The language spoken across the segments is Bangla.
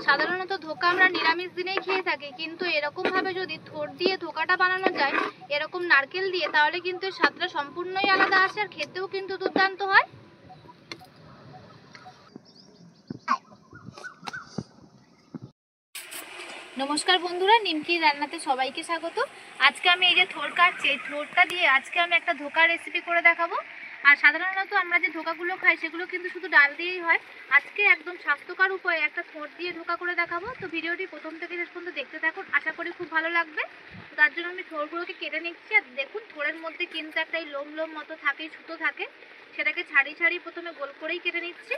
সাধারণত ধোকা আমরা নিরামিষ দিনেই খেয়ে থাকি, কিন্তু এরকম ভাবে যদি থোড় দিয়ে ধোকাটা বানানো যায় এরকম নারকেল দিয়ে, তাহলে কিন্তু স্বাদটা সম্পূর্ণই আলাদা আসে আর খেতেও কিন্তু দুর্দান্ত হয়। নমস্কার বন্ধুরা, নিমকি রান্নাতে সবাইকে স্বাগত। আজকে আমি এই যে থোড় কাটছি, এই থোড়টা দিয়ে আজকে আমি একটা ধোকা রেসিপি করে দেখাবো। আর সাধারণত আমরা যে ধোকাগুলো খাই সেগুলো কিন্তু শুধু ডাল দিয়েই হয়। আজকে একদম স্বাস্থ্যকর উপায়ে একটা থোড় দিয়ে ধোকা করে দেখাবো। তো ভিডিওটি প্রথম থেকে শেষ পর্যন্ত দেখতে থাকুন, আশা করি খুব ভালো লাগবে। তো তার জন্য আমি থোড়গুলোকে কেটে নিচ্ছি। আর দেখুন, থোড়ের মধ্যে কিন্তু একটা এই লোম লোম মতো থাকে, সুতো থাকে, সেটাকে ছাড়িয়ে ছাড়িয়ে প্রথমে গোল করেই কেটে নিচ্ছি।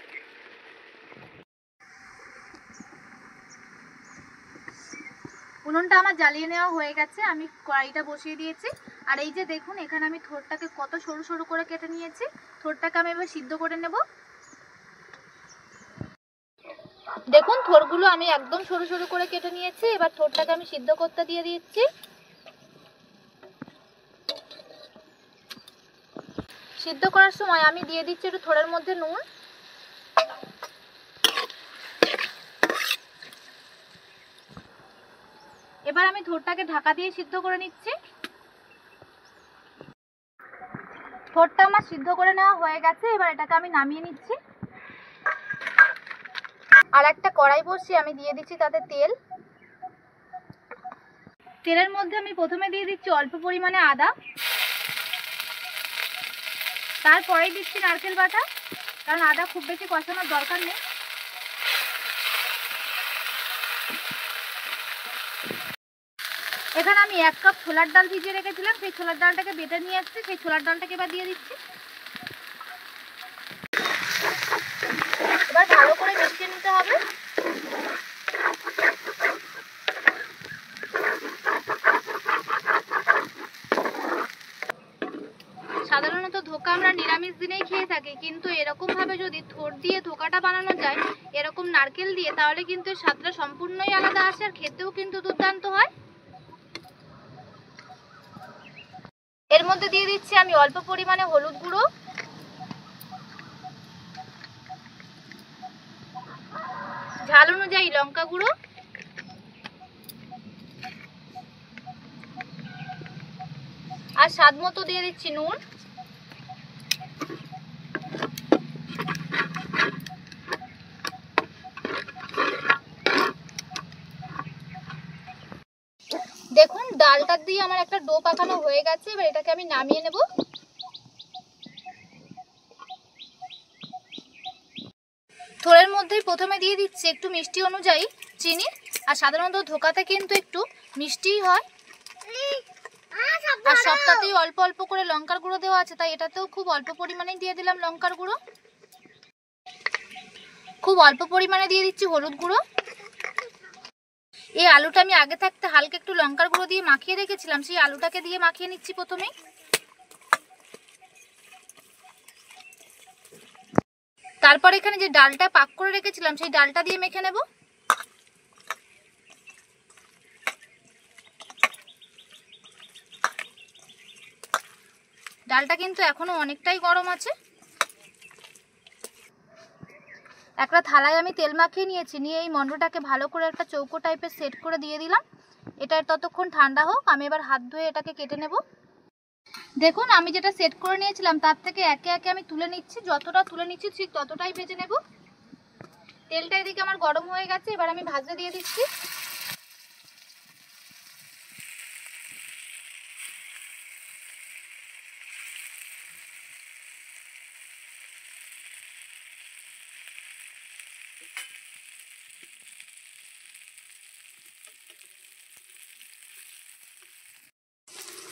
উনুনটা আমার জ্বালিয়ে নেওয়া হয়ে গেছে, আমি কড়াইটা বসিয়ে দিয়েছি। আর এই যে দেখুন, এখানে আমি থোড়টাকে কত সরু সরু করে কেটে নিয়েছি। থোড়টাকে আমি এবার সিদ্ধ করে নেব। দেখুন, থোড়গুলো আমি একদম সরু সরু করে কেটে নিয়েছি। এবার থোড়টাকে আমি সিদ্ধ করতে দিয়ে দিচ্ছি। সিদ্ধ করার সময় আমি দিয়ে দিচ্ছি একটু থোড়ের মধ্যে নুন। এবার আমি থোড়টাকে ঢাকা দিয়ে সিদ্ধ করে নিচ্ছি। থোড়টা আমার সিদ্ধ করে নেওয়া হয়ে গেছে, এবার এটাকে আমি নামিয়ে নিচ্ছি। আর একটা কড়াই বসিয়ে আমি দিয়ে দিচ্ছি তাতে তেল। তেলের মধ্যে আমি প্রথমে দিয়ে দিচ্ছি অল্প পরিমাণে আদা, তারপরেই দিচ্ছি নারকেল বাটা, কারণ আদা খুব বেশি কষানোর দরকার নেই। এখানে আমি 1 কাপ ছোলার ডাল ভিজিয়ে রেখেছিলাম, সেই ছোলার ডালটাকে বেটে নিয়ে আসছি। সেই ছোলার ডালটাকে এবার দিয়ে দিচ্ছি। এবার ভালো করে মিশিয়ে নিতে হবে। সাধারণত ধোকা আমরা নিরামিষ দিনেই খেয়ে থাকি, কিন্তু এরকম ভাবে যদি থোড় দিয়ে ধোকাটা বানানো যায় এরকম নারকেল দিয়ে, তাহলে কিন্তু স্বাদটা সম্পূর্ণই আলাদা আসে আর খেতেও কিন্তু দুর্দান্ত হয়। এর মধ্যে দিয়ে দিচ্ছি আমি অল্প পরিমাণে হলুদ গুঁড়ো, ঝাল অনুযায়ী লঙ্কা গুঁড়ো, আর স্বাদ মতো দিয়ে দিচ্ছি নুন। দেখুন, ডালটা দিয়ে আমার একটা ডো পাকানো হয়ে গেছে। এবার এটাকে আমি নামিয়ে নেব। থোড়ের মধ্যেই প্রথমে দিয়ে দিচ্ছি একটু মিষ্টি অনুযায়ী চিনি। আর সাধারণত ধোকাতে কিন্তু একটু মিষ্টিই হয়, আর সবটাতেই অল্প অল্প করে লঙ্কার গুঁড়ো দেওয়া আছে, তাই এটাতেও খুব অল্প পরিমাণেই দিয়ে দিলাম লঙ্কার গুঁড়ো। খুব অল্প পরিমাণে দিয়ে দিচ্ছি হলুদ গুঁড়ো। এই আলুটা আমি আগে থাকতে হালকা একটু লঙ্কার গুঁড়ো দিয়ে মাখিয়ে রেখেছিলাম, সেই আলুটাকে দিয়ে মাখিয়ে নিচ্ছি প্রথমেই। তারপর এখানে যে ডালটা পাক করে রেখেছিলাম সেই ডালটা দিয়ে মেখে নেব। ডালটা কিন্তু এখনো অনেকটাই গরম আছে। একটা থালায় আমি তেল মাখিয়ে নিয়েছি, নিয়ে এই মন্ডটাকে ভালো করে একটা চৌকো টাইপের সেট করে দিয়ে দিলাম। এটা ততক্ষণ ঠান্ডা হোক, আমি এবার হাত ধুয়ে এটাকে কেটে নেব। দেখুন, আমি যেটা সেট করে নিয়েছিলাম তার থেকে একে একে আমি তুলে নিচ্ছি। যতটা তুলে নিচ্ছি ঠিক ততটাই ভেজে নেব। তেলটা এদিকে আমার গরম হয়ে গেছে, এবার আমি ভাজতে দিয়ে দিচ্ছি।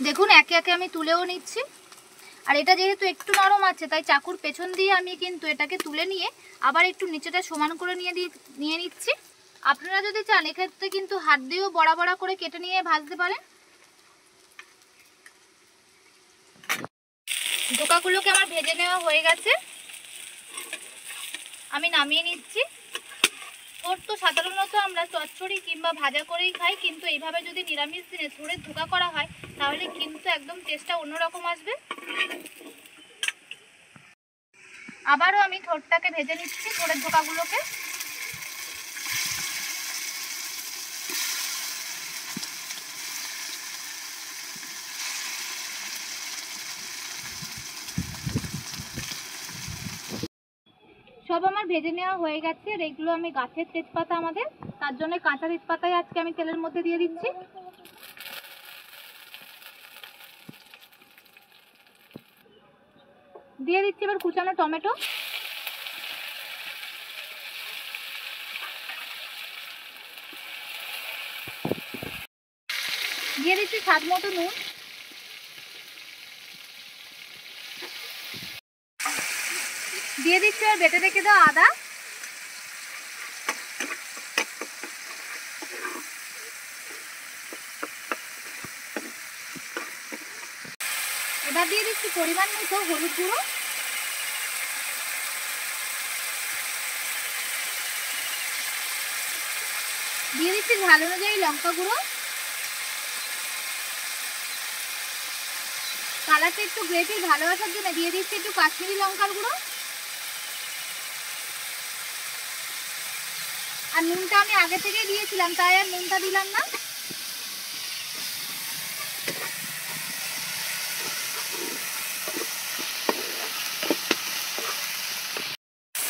দেখুন, একে একে আমি তুলেও নিচ্ছি। আর এটা যেহেতু একটু নরম আছে, তাই চাকুর পেছন দিয়ে আমি কিন্তু এটাকে তুলে নিয়ে আবার একটু নিচেটা সমান করে নিয়ে নিচ্ছি। আপনারা যদি চান এক্ষেত্রে কিন্তু হাত দিয়েও বড়া বড়া করে কেটে নিয়ে ভাজতে পারেন। ধোকাগুলোকে আমার ভেজে নেওয়া হয়ে গেছে, আমি নামিয়ে নিচ্ছি। থোড় তো সাধারণত আমরা চচ্চড়ি কিংবা ভাজা করেই খাই, কিন্তু এইভাবে যদি নিরামিষ দিনে থোড়ের ধোকা করা হয় তাহলে কিন্তু একদম টেস্টটা অন্যরকম আসবে। আবারও আমি থোড়টাকে ভেজে নিচ্ছি, থোড়ের ধোকাগুলোকে। সব আমার ভেজে নেওয়া হয়ে গেছে। আর এগুলো আমি গাছের তেজপাতা আমাদের, তার জন্য কাঁচা তেজপাতাই আজকে আমি তেলের মধ্যে দিয়ে দিচ্ছি। দিয়ে দিচ্ছি এবার কুচানো টমেটো, দিয়ে দিচ্ছি স্বাদ মতো নুন, দিয়ে দিচ্ছি আর বেটে রেখে দেওয়া আদা, এবার দিয়ে দিচ্ছি পরিমাণ মতো হলুদ গুঁড়ো, দিয়ে দিচ্ছি ঝাল অনুযায়ী লঙ্কা গুঁড়ো, কালারটা একটু গ্রেভির ভালো আসার জন্য দিয়ে দিচ্ছি একটু কাশ্মীরি লঙ্কার গুঁড়ো। আর নুনটা আমি আগে থেকেই দিয়েছিলাম, তাই আর নুনটা দিলাম না।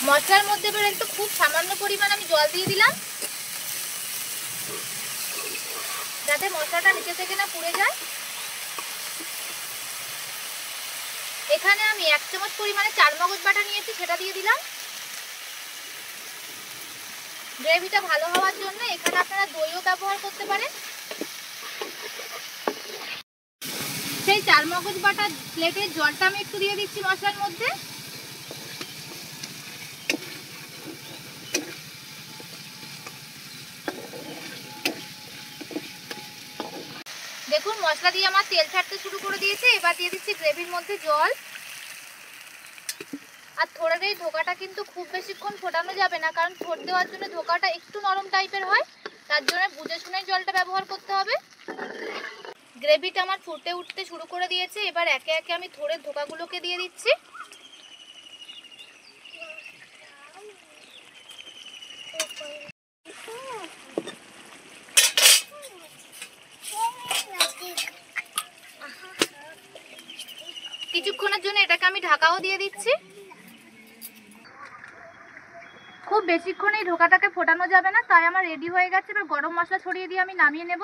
মশলার মধ্যে এবার একটু খুব সামান্য পরিমাণ আমি জল দিয়ে দিলাম, যাতে মশলাটা নিচে থেকে না পুড়ে যায়। এখানে আমি 1 চামচ পরিমাণে চারমগজ বাটা নিয়েছি, সেটা দিয়ে দিলাম। গ্রেভিটা ভালো হওয়ার জন্য এখানে আপনারা দইও ব্যবহার করতে পারেন। সেই চারমগজ বাটা প্লেটের জলটা আমি একটু দিয়ে দিচ্ছি মশলার মধ্যে। দেখুন মশলা দিয়ে আমার তেল ছাড়তে শুরু করে দিয়েছে। এবার দিয়ে দিচ্ছি গ্রেভির মধ্যে জল। আর থোড়ের এই ধোকাটা কিন্তু খুব বেশিক্ষণ ফোটানো যাবে না, কারণ থোড় দেওয়ার জন্য ধোকাটা একটু নরম টাইপের হয়, তার জন্য বুঝে শুনে জলটা ব্যবহার করতে হবে। গ্রেভিটা আমার ফুটে উঠতে শুরু করে দিয়েছে। এবার একে একে আমি থোড়ের ধোকাগুলোকে দিয়ে দিচ্ছি। কিছুক্ষণের জন্য এটাকে আমি ঢাকাও দিয়ে দিচ্ছি। খুব বেশিক্ষণ এই ঢোকাটাকে ফোটানো যাবে না, তাই আমার রেডি হয়ে গেছে। এবার গরম মশলা ছড়িয়ে দিয়ে আমি নামিয়ে নেব।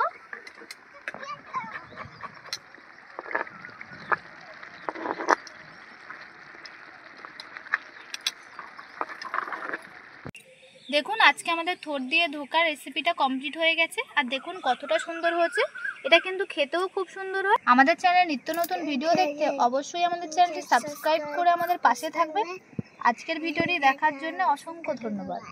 দেখুন আজকে আমাদের থোড় দিয়ে ধোকার রেসিপিটা কমপ্লিট হয়ে গেছে। আর দেখুন কতটা সুন্দর হয়েছে, এটা কিন্তু খেতেও খুব সুন্দর হয়। আমাদের চ্যানেলে নিত্য নতুন ভিডিও দেখতে অবশ্যই আমাদের চ্যানেলটি সাবস্ক্রাইব করে আমাদের পাশে থাকবেন। আজকের ভিডিওটি দেখার জন্য অসংখ্য ধন্যবাদ।